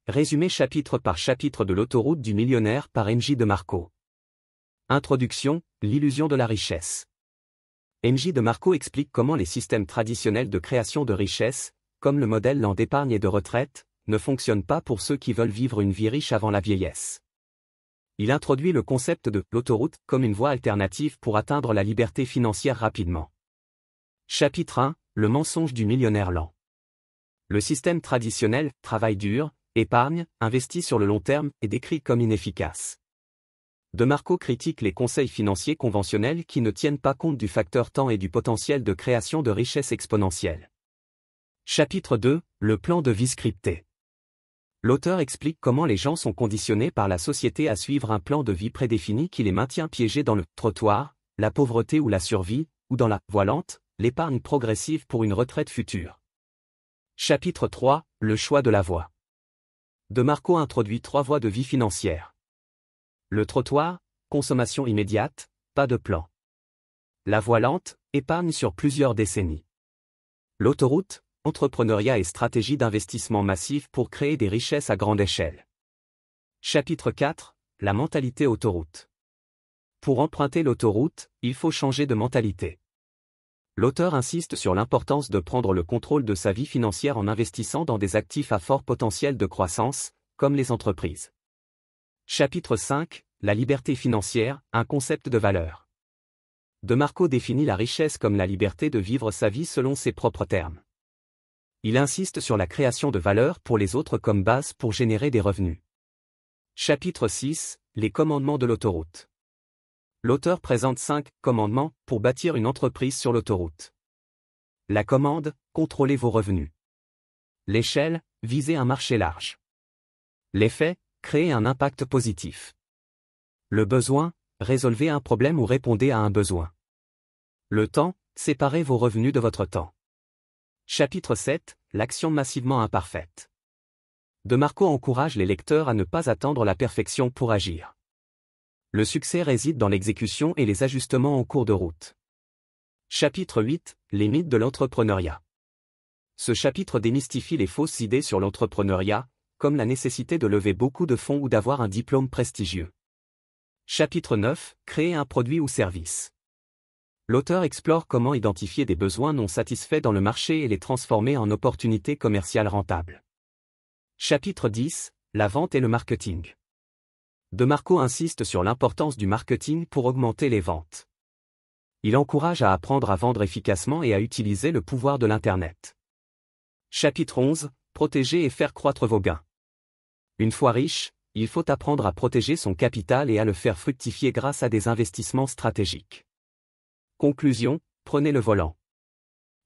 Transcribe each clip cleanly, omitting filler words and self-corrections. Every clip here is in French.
Résumé chapitre par chapitre de l'autoroute du millionnaire par MJ DeMarco. Introduction, l'illusion de la richesse. MJ DeMarco explique comment les systèmes traditionnels de création de richesse, comme le modèle lent d'épargne et de retraite, ne fonctionnent pas pour ceux qui veulent vivre une vie riche avant la vieillesse. Il introduit le concept de l'autoroute comme une voie alternative pour atteindre la liberté financière rapidement. Chapitre 1, le mensonge du millionnaire lent. Le système traditionnel, travail dur, épargne, investit sur le long terme, est décrit comme inefficace. DeMarco critique les conseils financiers conventionnels qui ne tiennent pas compte du facteur temps et du potentiel de création de richesse exponentielle. Chapitre 2, le plan de vie scripté. L'auteur explique comment les gens sont conditionnés par la société à suivre un plan de vie prédéfini qui les maintient piégés dans le trottoir, la pauvreté ou la survie, ou dans la voie lente, l'épargne progressive pour une retraite future. Chapitre 3, le choix de la voie. DeMarco introduit 3 voies de vie financière. Le trottoir, consommation immédiate, pas de plan. La voie lente, épargne sur plusieurs décennies. L'autoroute, entrepreneuriat et stratégie d'investissement massif pour créer des richesses à grande échelle. Chapitre 4, la mentalité autoroute. Pour emprunter l'autoroute, il faut changer de mentalité. L'auteur insiste sur l'importance de prendre le contrôle de sa vie financière en investissant dans des actifs à fort potentiel de croissance, comme les entreprises. Chapitre 5, la liberté financière, un concept de valeur. DeMarco définit la richesse comme la liberté de vivre sa vie selon ses propres termes. Il insiste sur la création de valeur pour les autres comme base pour générer des revenus. Chapitre 6, les commandements de l'autoroute. L'auteur présente 5 commandements pour bâtir une entreprise sur l'autoroute. La commande, contrôlez vos revenus. L'échelle, visez un marché large. L'effet, créez un impact positif. Le besoin, résolvez un problème ou répondez à un besoin. Le temps, séparez vos revenus de votre temps. Chapitre 7, l'action massivement imparfaite. DeMarco encourage les lecteurs à ne pas attendre la perfection pour agir. Le succès réside dans l'exécution et les ajustements en cours de route. Chapitre 8, les mythes de l'entrepreneuriat. Ce chapitre démystifie les fausses idées sur l'entrepreneuriat, comme la nécessité de lever beaucoup de fonds ou d'avoir un diplôme prestigieux. Chapitre 9, créer un produit ou service. L'auteur explore comment identifier des besoins non satisfaits dans le marché et les transformer en opportunités commerciales rentables. Chapitre 10, la vente et le marketing. DeMarco insiste sur l'importance du marketing pour augmenter les ventes. Il encourage à apprendre à vendre efficacement et à utiliser le pouvoir de l'Internet. Chapitre 11, protéger et faire croître vos gains. Une fois riche, il faut apprendre à protéger son capital et à le faire fructifier grâce à des investissements stratégiques. Conclusion, prenez le volant.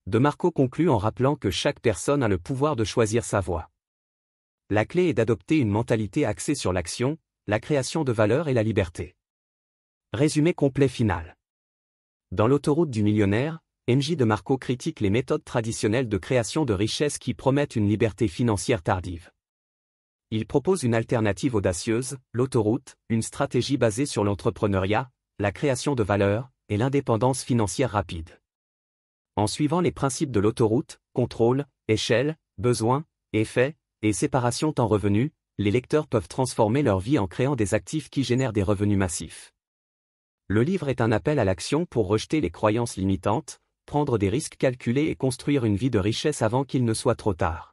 DeMarco conclut en rappelant que chaque personne a le pouvoir de choisir sa voie. La clé est d'adopter une mentalité axée sur l'action, la création de valeur et la liberté. Résumé complet final. Dans l'autoroute du millionnaire, MJ DeMarco critique les méthodes traditionnelles de création de richesse qui promettent une liberté financière tardive. Il propose une alternative audacieuse, l'autoroute, une stratégie basée sur l'entrepreneuriat, la création de valeur et l'indépendance financière rapide. En suivant les principes de l'autoroute, contrôle, échelle, besoin, effet et séparation temps-revenu, les lecteurs peuvent transformer leur vie en créant des actifs qui génèrent des revenus massifs. Le livre est un appel à l'action pour rejeter les croyances limitantes, prendre des risques calculés et construire une vie de richesse avant qu'il ne soit trop tard.